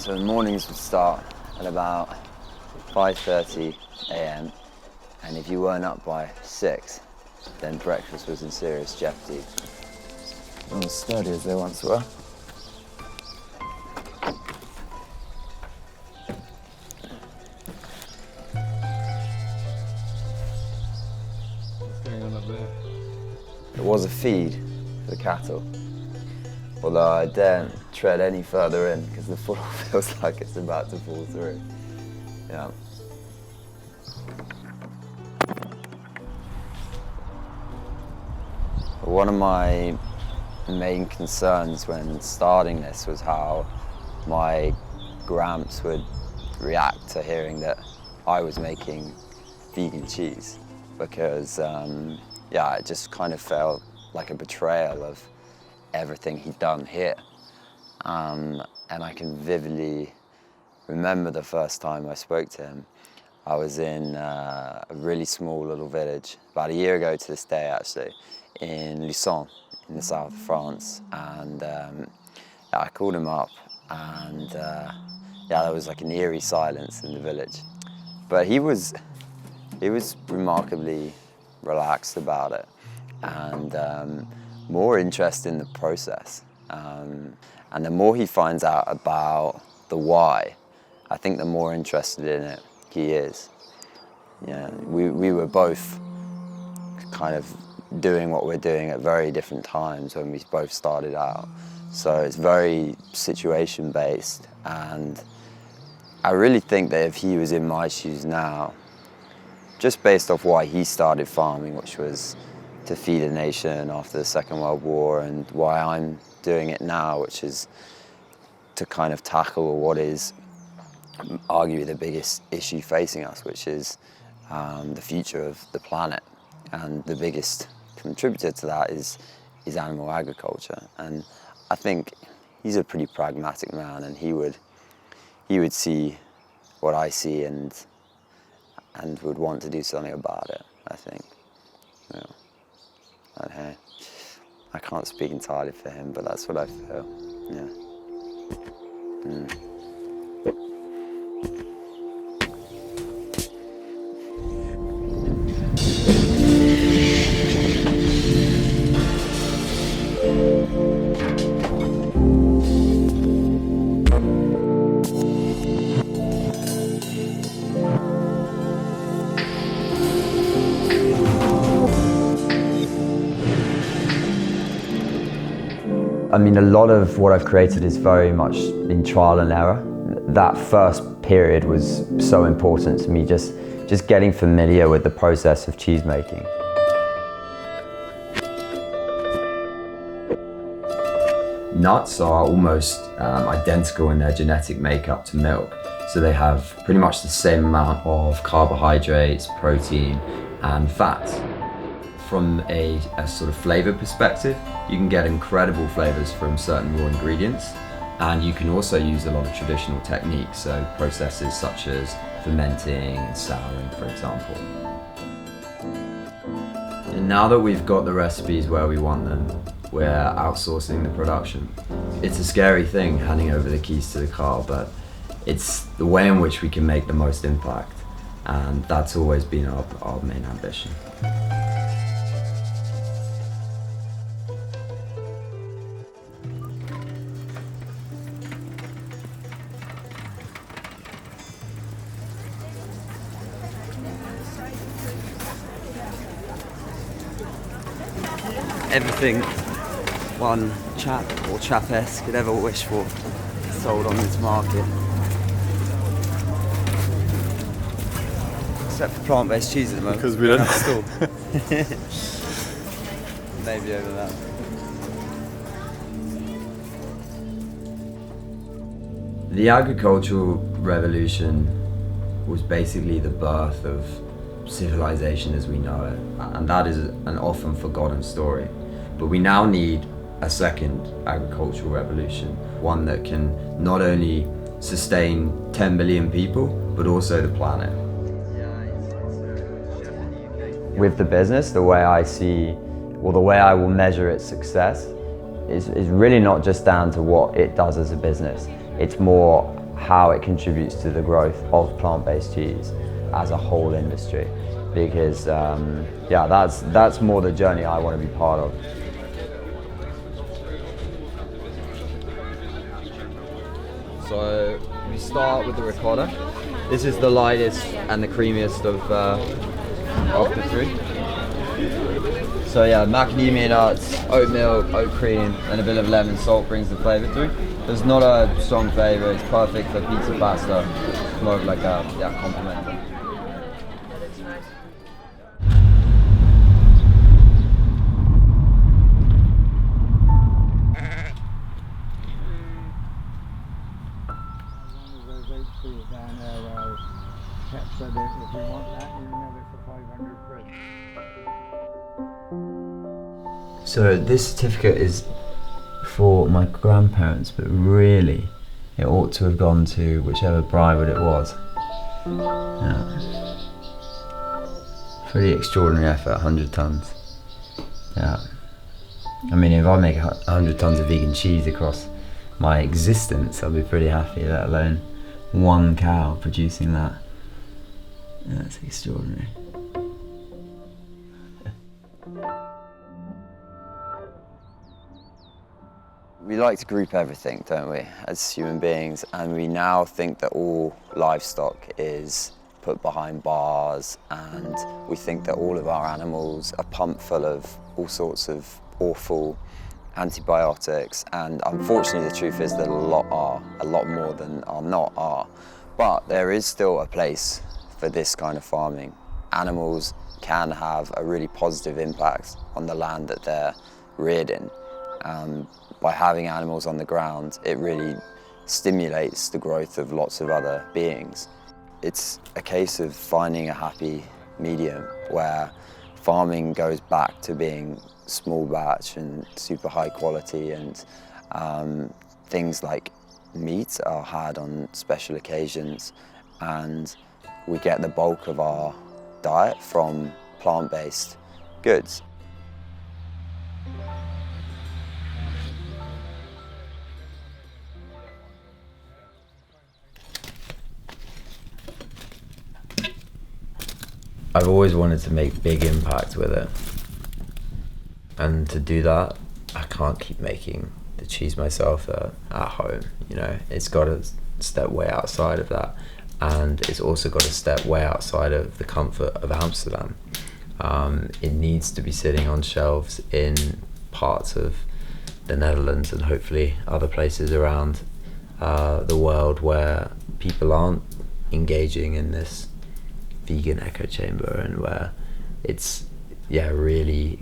So the mornings would start at about 5:30 a.m. and if you weren't up by 6, then breakfast was in serious jeopardy. Not as sturdy as they once were. What's going on up there? It was a feed for the cattle, although I daren't tread any further in because the floor feels like it's about to fall through. Yeah. One of my main concerns when starting this was how my gramps would react to hearing that I was making vegan cheese, because it just kind of felt like a betrayal of everything he'd done here. And I can vividly remember the first time I spoke to him. I was in a really small little village, about a year ago to this day actually, in Lucon, in the south of France, and I called him up, and there was like an eerie silence in the village. But he was remarkably relaxed about it, and more interested in the process. And the more he finds out about the why, I think the more interested in it he is. Yeah, we were both kind of doing what we're doing at very different times when we both started out. So it's very situation based, and I really think that if he was in my shoes now, just based off why he started farming, which was to feed a nation after the Second World War, and why I'm doing it now, which is to kind of tackle what is arguably the biggest issue facing us, which is the future of the planet. And the biggest contributor to that is animal agriculture. And I think he's a pretty pragmatic man, and he would see what I see and would want to do something about it, I think. Yeah. And hey, I can't speak entirely for him, but that's what I feel. Yeah. I mean, a lot of what I've created is very much in trial and error. That first period was so important to me, just getting familiar with the process of cheese making. Nuts are almost identical in their genetic makeup to milk. So they have pretty much the same amount of carbohydrates, protein, and fats. From a sort of flavor perspective, you can get incredible flavors from certain raw ingredients, and you can also use a lot of traditional techniques, so processes such as fermenting and souring, for example. And now that we've got the recipes where we want them, we're outsourcing the production. It's a scary thing handing over the keys to the car, but it's the way in which we can make the most impact, and that's always been our main ambition. Everything one chap or chapess could ever wish for is sold on this market. Except for plant-based cheese at the moment. Because we don't have a store. Maybe over that. The agricultural revolution was basically the birth of civilization as we know it, and that is an often forgotten story. But we now need a second agricultural revolution, one that can not only sustain 10 billion people, but also the planet. With the business, the way I see, or the way I will measure its success is really not just down to what it does as a business. It's more how it contributes to the growth of plant-based cheese as a whole industry, because yeah, that's more the journey I want to be part of. So we start with the ricotta. This is the lightest and the creamiest of the three. So yeah, macadamia nuts, oat milk, oat cream, and a bit of lemon salt brings the flavour through. There's not a strong flavour, it's perfect for pizza pasta. It's more of like a compliment. So this certificate is for my grandparents, but really it ought to have gone to whichever bride it was. Yeah. Pretty extraordinary effort, 100 tons. Yeah. I mean, if I make 100 tons of vegan cheese across my existence, I'll be pretty happy, let alone one cow producing that. Yeah, that's extraordinary. We like to group everything, don't we, as human beings, and we now think that all livestock is put behind bars, and we think that all of our animals are pumped full of all sorts of awful antibiotics, and unfortunately the truth is that a lot are, a lot more than are not are. But there is still a place for this kind of farming. Animals can have a really positive impact on the land that they're reared in. By having animals on the ground, it really stimulates the growth of lots of other beings. It's a case of finding a happy medium where farming goes back to being small batch and super high quality, and things like meat are had on special occasions, and we get the bulk of our diet from plant-based goods. I've always wanted to make big impact with it, and to do that I can't keep making the cheese myself at home, you know. It's got to step way outside of that, and it's also got to step way outside of the comfort of Amsterdam. It needs to be sitting on shelves in parts of the Netherlands and hopefully other places around the world where people aren't engaging in this vegan echo chamber, and where it's really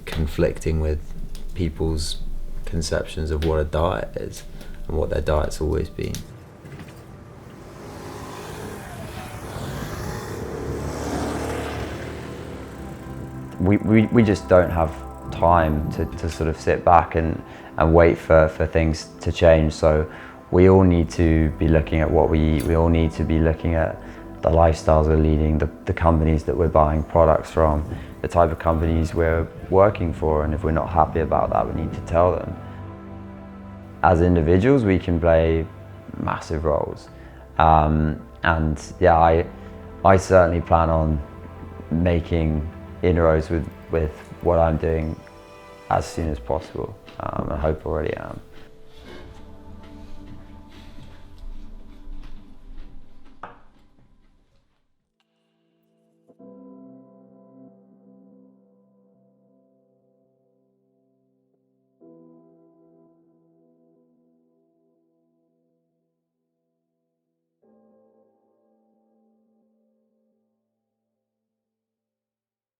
conflicting with people's conceptions of what a diet is and what their diet's always been. We just don't have time to sort of sit back and wait for things to change. So we all need to be looking at what we eat. We all need to be looking at the lifestyles we're leading, the companies that we're buying products from, the type of companies we're working for, and if we're not happy about that, we need to tell them. As individuals, we can play massive roles. And yeah, I certainly plan on making inroads with what I'm doing as soon as possible. I hope already am.